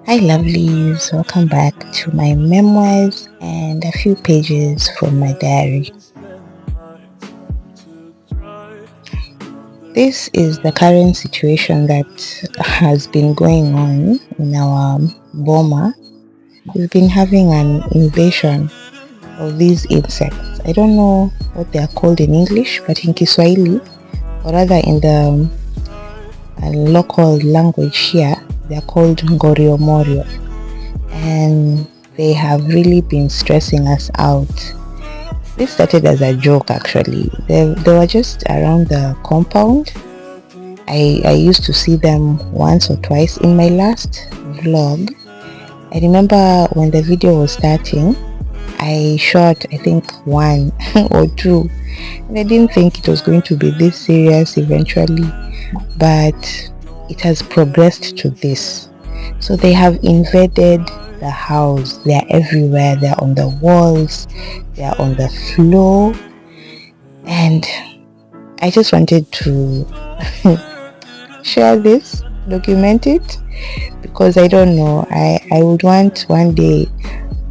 Hi lovelies, welcome back to my memoirs and a few pages from my diary. This is the current situation that has been going on in our boma. We've been having an invasion of these insects. I don't know what they are called in English, but in Kiswahili, or rather in the local language here, they are called Ngorio Morio. And they have really been stressing us out. This started as a joke actually. They were just around the compound. I used to see them once or twice in my last vlog. I remember when the video was starting, I shot I think one or two, and I didn't think it was going to be this serious eventually, but it has progressed to this. So they have invaded the house. They are everywhere. They are on the walls. They are on the floor. And I just wanted to share this, document it, because I don't know. I would want one day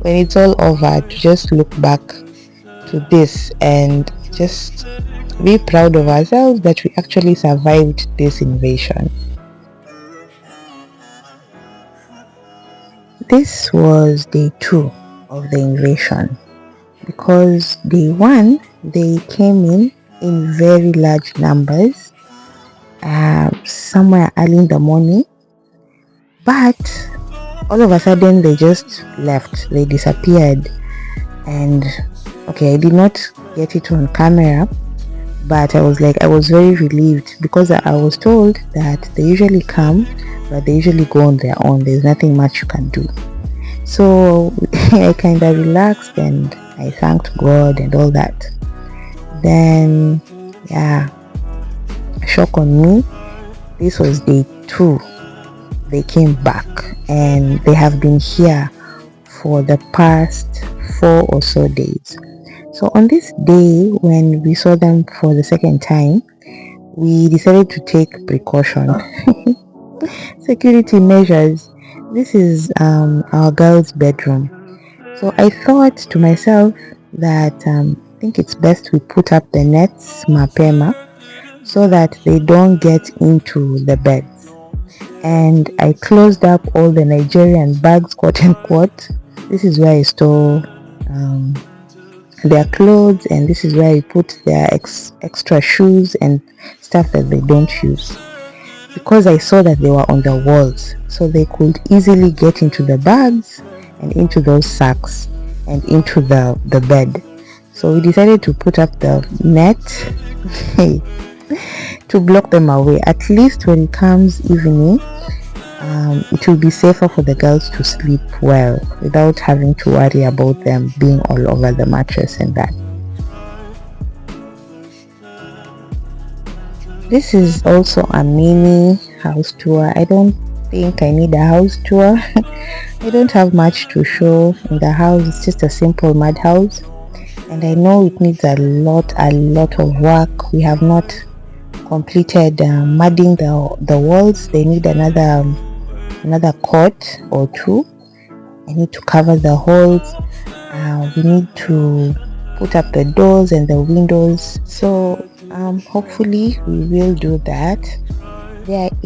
when it's all over to just look back to this and just be proud of ourselves that we actually survived this invasion. This was day 2 of the invasion, because day 1 they came in very large numbers, somewhere early in the morning, but all of a sudden they just left, they disappeared. And okay, I did not get it on camera, but I was very relieved, because I was told that they usually come, but they usually go on their own. There's nothing much you can do. So I kind of relaxed and I thanked God and all that. Then, yeah, shock on me. This was day 2. They came back and they have been here for the past 4 or so days. So on this day, when we saw them for the second time, we decided to take precaution. Security measures. This is our girl's bedroom. So I thought to myself that I think it's best we put up the nets mapema so that they don't get into the beds. And I closed up all the Nigerian bags, quote unquote. This is where I store their clothes, and this is where I put their extra shoes and stuff that they don't use, because I saw that they were on the walls, so they could easily get into the bags and into those sacks and into the bed. So we decided to put up the net to block them away. At least when it comes evening, it will be safer for the girls to sleep well without having to worry about them being all over the mattress and that. This is also a mini house tour. I don't think I need a house tour. I don't have much to show in the house. It's just a simple mud house, and I know it needs a lot of work. We have not completed mudding the walls. They need another coat or two. I need to cover the holes. We need to put up the doors and the windows. So hopefully we will do that. There are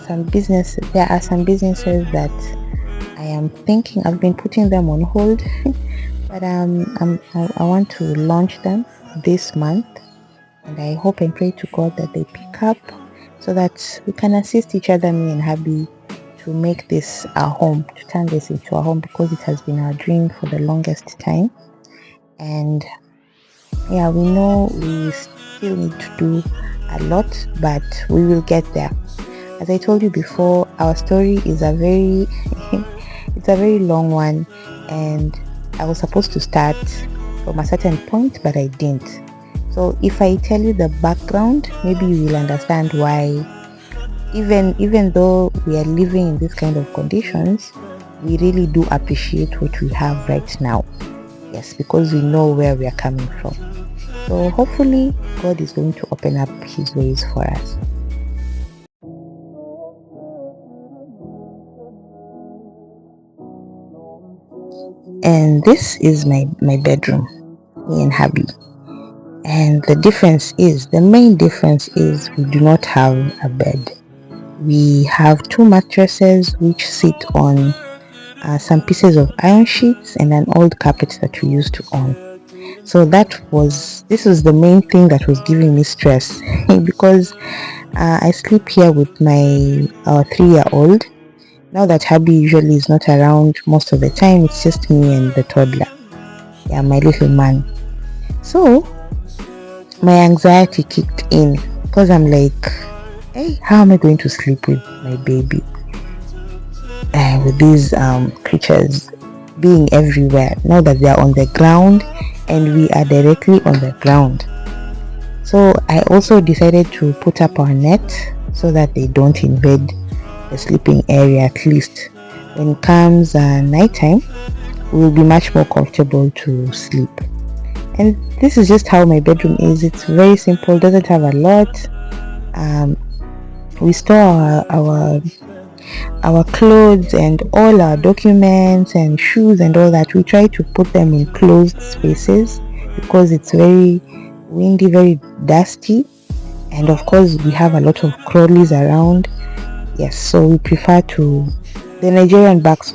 some businesses that I am thinking, I've been putting them on hold, but I want to launch them this month, and I hope and pray to God that they pick up so that we can assist each other, me and hubby, to make this a home, to turn this into a home, because it has been our dream for the longest time. And yeah, we know we still need to do a lot, but we will get there. As I told you before, our story is a very it's a very long one, and I was supposed to start from a certain point, but I didn't. So if I tell you the background, maybe you will understand why, even though we are living in this kind of conditions, we really do appreciate what we have right now. Yes, because we know where we are coming from. So hopefully God is going to open up his ways for us. And this is my bedroom, me and hubby. And the main difference is we do not have a bed. We have two mattresses which sit on some pieces of iron sheets and an old carpet that we used to own. So this was the main thing that was giving me stress because I sleep here with our 3-year-old. Now that hubby usually is not around most of the time, it's just me and the toddler. Yeah, my little man. So my anxiety kicked in because I'm like, hey, how am I going to sleep with my baby? With these creatures being everywhere, now that they are on the ground and we are directly on the ground. So I also decided to put up our net so that they don't invade the sleeping area. At least when it comes nighttime, we will be much more comfortable to sleep. And this is just how my bedroom is. It's very simple, doesn't have a lot. We store our clothes and all our documents and shoes and all that. We try to put them in closed spaces because it's very windy, very dusty, and of course we have a lot of crawlies around. Yes, so we prefer to the Nigerian bags.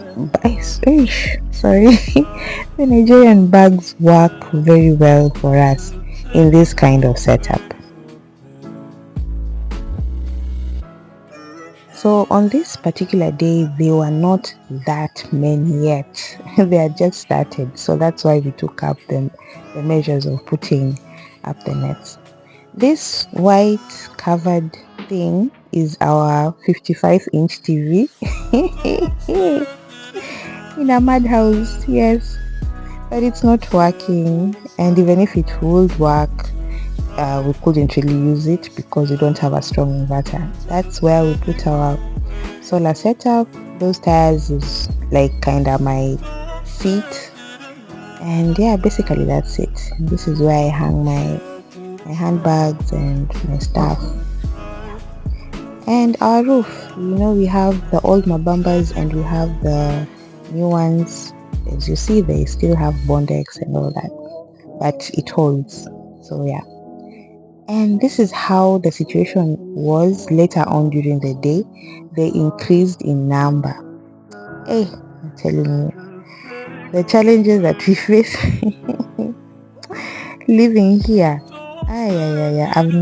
Sorry, the Nigerian bags work very well for us in this kind of setup. So on this particular day, they were not that many yet. They had just started. So that's why we took up the measures of putting up the nets. This white covered thing is our 55-inch TV in a madhouse, yes. But it's not working. And even if it would work, we couldn't really use it because we don't have a strong inverter. That's where we put our solar setup. Those tires is like kind of my seat, and yeah, basically that's it. This is where I hang my handbags and my stuff. And our roof, we have the old mabambas and we have the new ones. As you see, they still have bondex and all that, but it holds. So yeah. And this is how the situation was later on during the day. They increased in number. Hey, I'm telling you, the challenges that we face living here. I've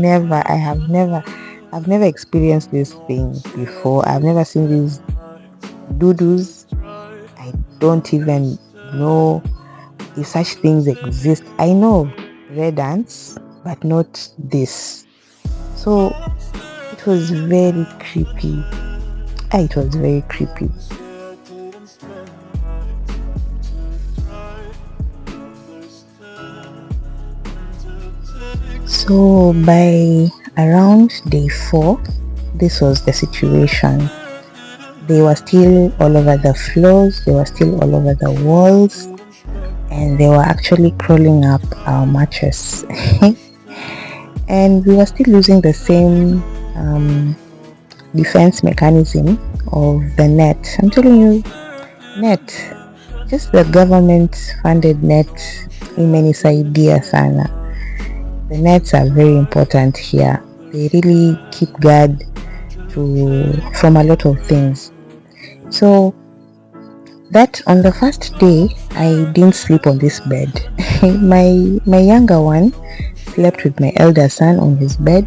never experienced this thing before. I've never seen these doodles. I don't even know if such things exist. I know red ants, but not this. So it was very creepy. It was very creepy. So by around day 4, this was the situation. They were still all over the floors, they were still all over the walls, and they were actually crawling up our mattress. And we were still using the same defense mechanism of the net. I'm telling you, net, just the government funded net imenisaidia sana. The nets are very important here. They really keep guard from a lot of things. So that on the first day, I didn't sleep on this bed. my younger one slept with my elder son on his bed,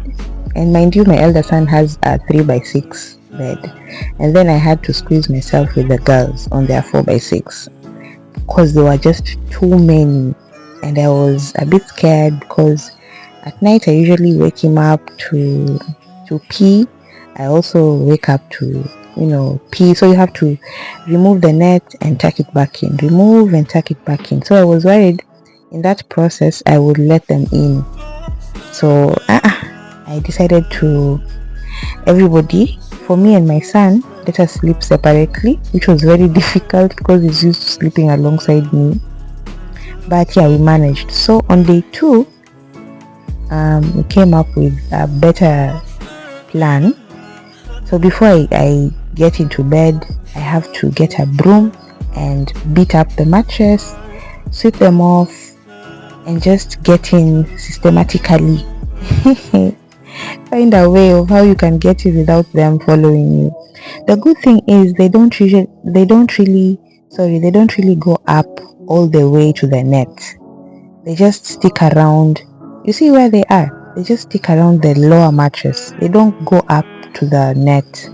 and mind you, my elder son has a 3x6 bed, and then I had to squeeze myself with the girls on their 4x6 because there were just too many, and I was a bit scared because at night I usually wake him up to pee. I also wake up to pee, so you have to remove the net and tuck it back in, remove and tuck it back in. So I was worried in that process I would let them in. So I decided to, everybody, for me and my son, let us sleep separately, which was very difficult because he's used to sleeping alongside me. But yeah, we managed. So on day 2, we came up with a better plan. So before I get into bed, I have to get a broom and beat up the mattress, sweep them off, and just get in systematically. Find a way of how you can get in without them following you. The good thing is they don't really go up all the way to the net. They just stick around. You see where they are? They just stick around the lower mattress. They don't go up to the net.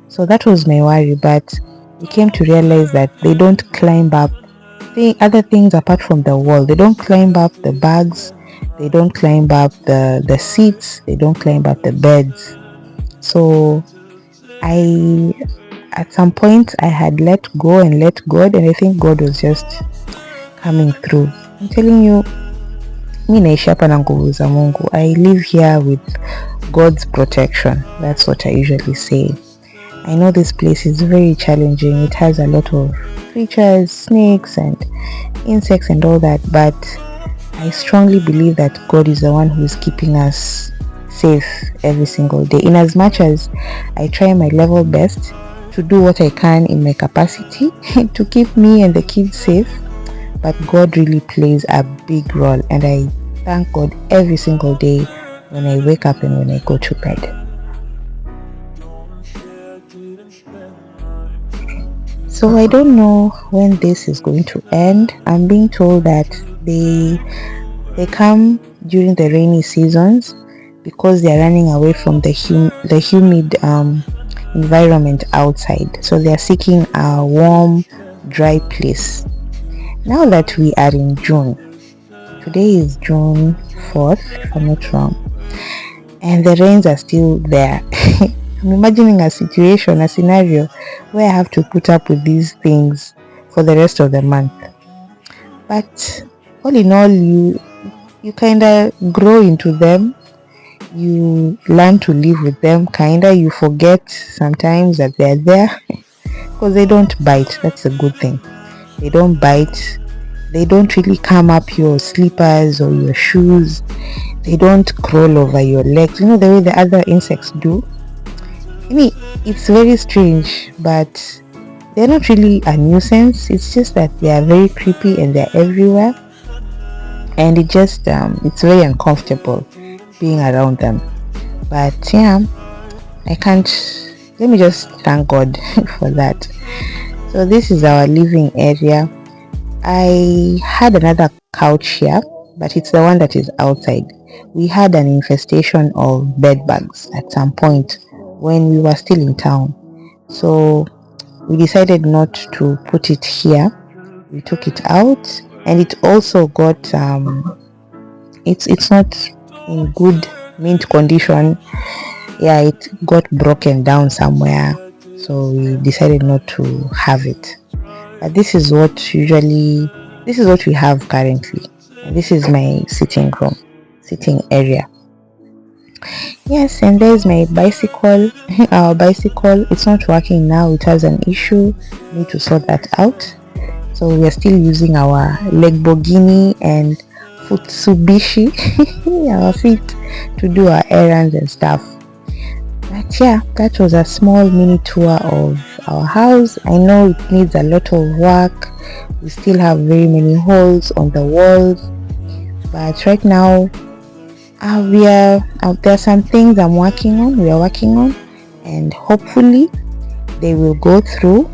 So that was my worry, but we came to realize that they don't climb up other things apart from the wall. They don't climb up the bags, they don't climb up the seats, they don't climb up the beds. So I at some point I had let go and let God, and I think God was just coming through. I'm telling you, mi naishi hapa na nguvu za Mungu. I live here with God's protection. That's what I usually say. I know this place is very challenging. It has a lot of creatures, snakes and insects and all that, but I strongly believe that God is the one who is keeping us safe every single day. In as much as I try my level best to do what I can in my capacity to keep me and the kids safe, but God really plays a big role, and I thank God every single day when I wake up and when I go to bed. So I don't know when this is going to end. I'm being told that they come during the rainy seasons because they are running away from the humid environment outside. So they are seeking a warm, dry place. Now that we are in June, today is June 4th, if I'm not wrong, and the rains are still there. I'm imagining a scenario where I have to put up with these things for the rest of the month. But all in all, you kind of grow into them. You learn to live with them, you forget sometimes that they're there because they don't bite. That's a good thing. They don't bite. They don't really come up your slippers or your shoes. They don't crawl over your legs, the way the other insects do. I mean, it's very strange, but they're not really a nuisance. It's just that they are very creepy and they're everywhere, and it's very uncomfortable being around them. But yeah, let me just thank God for that. So this is our living area. I had another couch here, but it's the one that is outside. We had an infestation of bed bugs at some point when we were still in town. So we decided not to put it here. We took it out, and it also got it's not in good mint condition. Yeah, it got broken down somewhere, so we decided not to have it. But this is what we have currently, and this is my sitting area. Yes, and there's my bicycle. Our bicycle, it's not working now. It has an issue. We need to sort that out. So we are still using our Lamborghini and Futsubishi, our feet, to do our errands and stuff. But yeah, that was a small mini tour of our house. I know it needs a lot of work. We still have very many holes on the walls, but right now there are some things we are working on, and hopefully they will go through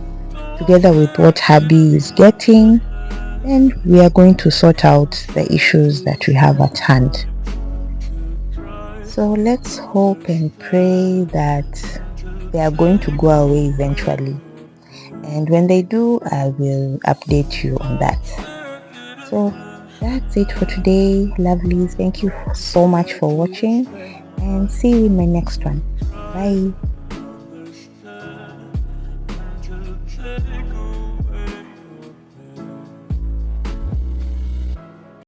together with what hubby is getting, and we are going to sort out the issues that we have at hand. So let's hope and pray that they are going to go away eventually, and when they do, I will update you on that. So that's it for today, lovelies. Thank you so much for watching, and see you in my next one. Bye.